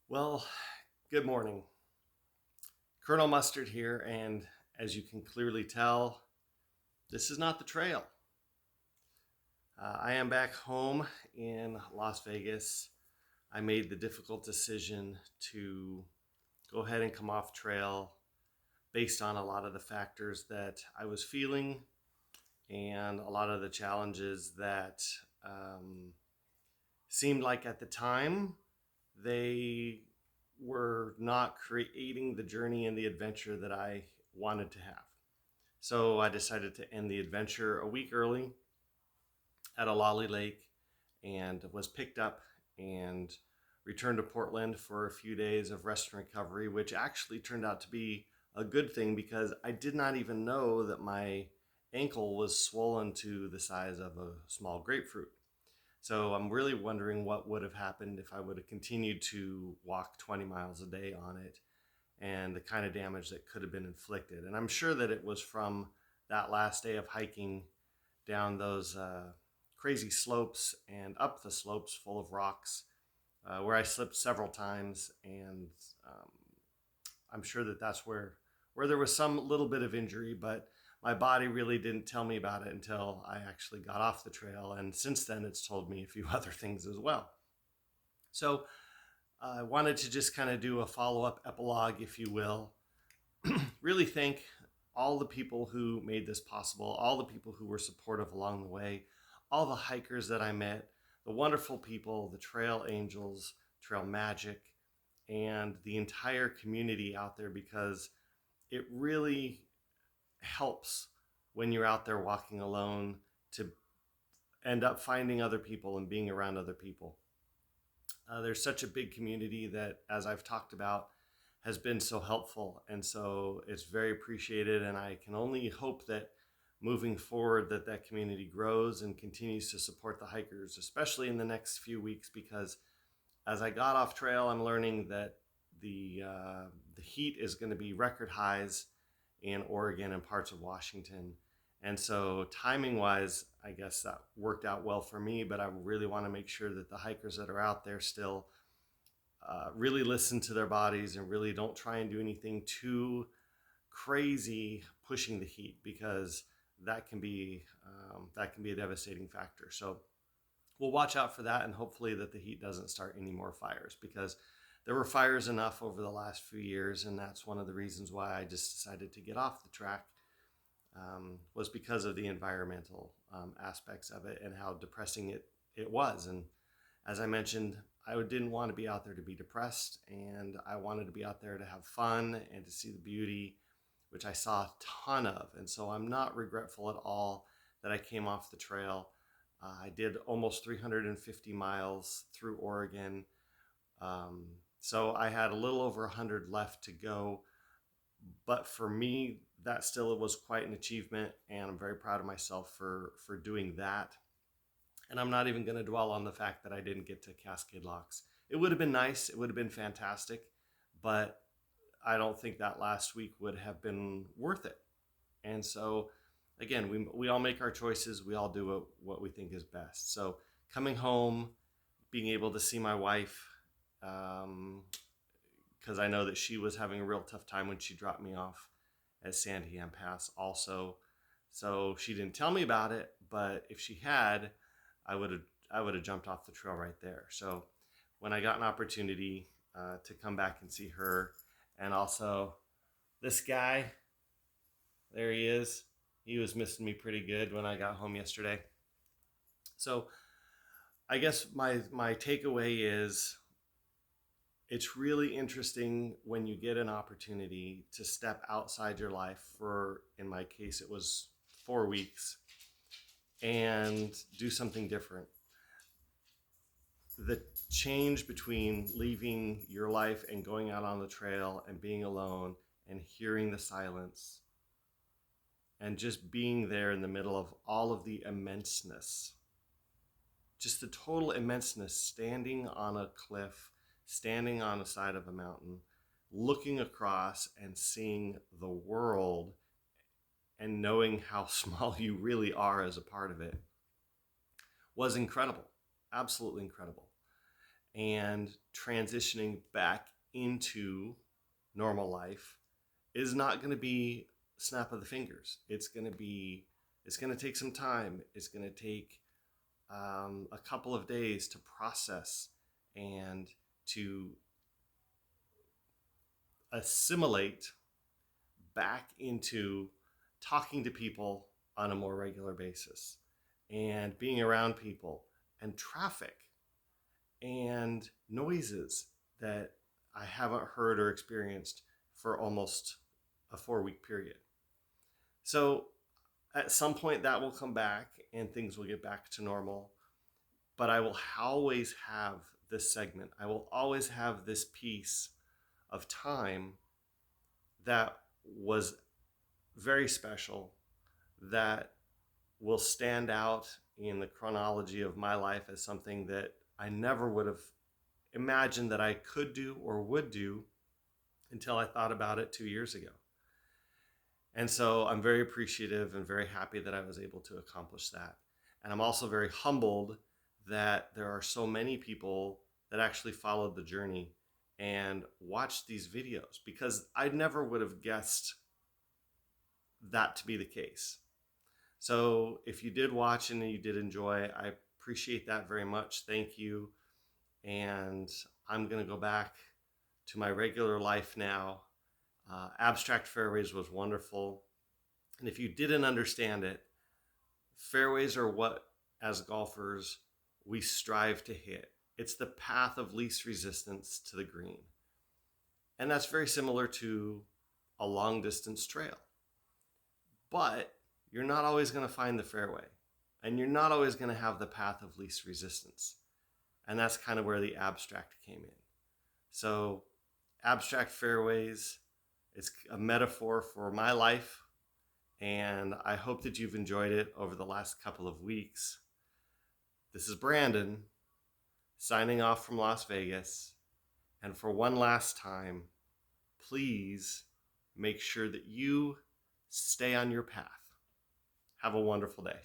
Well, good morning. Colonel Mustard here, and as you can clearly tell, this is not the trail. I am back home in Las Vegas. I made the difficult decision to go ahead and come off trail based on a lot of the factors that I was feeling and a lot of the challenges that um, seemed like at the time they were not creating the journey and the adventure that I wanted to have. So I decided to end the adventure a week early at a Lolly Lake and was picked up and returned to Portland for a few days of rest and recovery, which actually turned out to be a good thing because I did not even know that my ankle was swollen to the size of a small grapefruit. So I'm really wondering what would have happened if I would have continued to walk 20 miles a day on it and the kind of damage that could have been inflicted. And I'm sure that it was from that last day of hiking down those crazy slopes and up the slopes full of rocks where I slipped several times. And um, I'm sure that that's where there was some little bit of injury, but my body really didn't tell me about it until I actually got off the trail. And since then, it's told me a few other things as well. So I wanted to just kind of do a follow up epilogue, if you will. Really thank all the people who made this possible, all the people who were supportive along the way, all the hikers that I met, the wonderful people, the trail angels, trail magic, and the entire community out there because it really helps when you're out there walking alone to end up finding other people and being around other people. There's such a big community that, as I've talked about, has been so helpful, and so it's very appreciated. And I can only hope that moving forward that community grows and continues to support the hikers, especially in the next few weeks, because as I got off trail, I'm learning that the heat is going to be record highs in Oregon and parts of Washington. And so timing wise, I guess that worked out well for me, but I really want to make sure that the hikers that are out there still really listen to their bodies and really don't try and do anything too crazy pushing the heat because that can be a devastating factor. So we'll watch out for that and hopefully that the heat doesn't start any more fires because there were fires enough over the last few years, and that's one of the reasons why I just decided to get off the track was because of the environmental aspects of it and how depressing it was. And as I mentioned, I didn't want to be out there to be depressed, and I wanted to be out there to have fun and to see the beauty, which I saw a ton of. And so I'm not regretful at all that I came off the trail. I did almost 350 miles through Oregon. So I had a little over 100 left to go. But for me, that still was quite an achievement, and I'm very proud of myself for doing that. And I'm not even going to dwell on the fact that I didn't get to Cascade Locks. It would have been nice. It would have been fantastic. But I don't think that last week would have been worth it. And so, again, we all make our choices. We all do what we think is best. So coming home, being able to see my wife, because I know that she was having a real tough time when she dropped me off at Sandiam Pass also. So she didn't tell me about it, but if she had, I would have jumped off the trail right there. So when I got an opportunity to come back and see her, and also this guy, there he is. He was missing me pretty good when I got home yesterday. So I guess my takeaway is it's really interesting when you get an opportunity to step outside your life for, in my case, it was 4 weeks, and do something different. The change between leaving your life and going out on the trail and being alone and hearing the silence and just being there in the middle of all of the immenseness, just the total immenseness, standing on a cliff, standing on the side of a mountain, looking across and seeing the world and knowing how small you really are as a part of it was incredible, absolutely incredible. and transitioning back into normal life is not going to be snap of the fingers. It's going to take some time. It's going to take a couple of days to process and to assimilate back into talking to people on a more regular basis and being around people and traffic and noises that I haven't heard or experienced for almost a 4-week period. So at some point that will come back and things will get back to normal. But I will always have this segment. I will always have this piece of time that was very special, that will stand out in the chronology of my life as something that I never would have imagined that I could do or would do until I thought about it 2 years ago. And so I'm very appreciative and very happy that I was able to accomplish that. And I'm also very humbled that there are so many people that actually followed the journey and watched these videos, because I never would have guessed that to be the case. So if you did watch and you did enjoy, I appreciate that very much. Thank you. And I'm going to go back to my regular life now. Abstract Fairways was wonderful. And if you didn't understand it, fairways are what, as golfers, we strive to hit. It's the path of least resistance to the green. And that's very similar to a long distance trail. But you're not always going to find the fairway, and you're not always going to have the path of least resistance. And that's kind of where the abstract came in. So abstract fairways, it's a metaphor for my life, and I hope that you've enjoyed it over the last couple of weeks. This is Brandon signing off from Las Vegas. And for one last time, please make sure that you stay on your path. Have a wonderful day.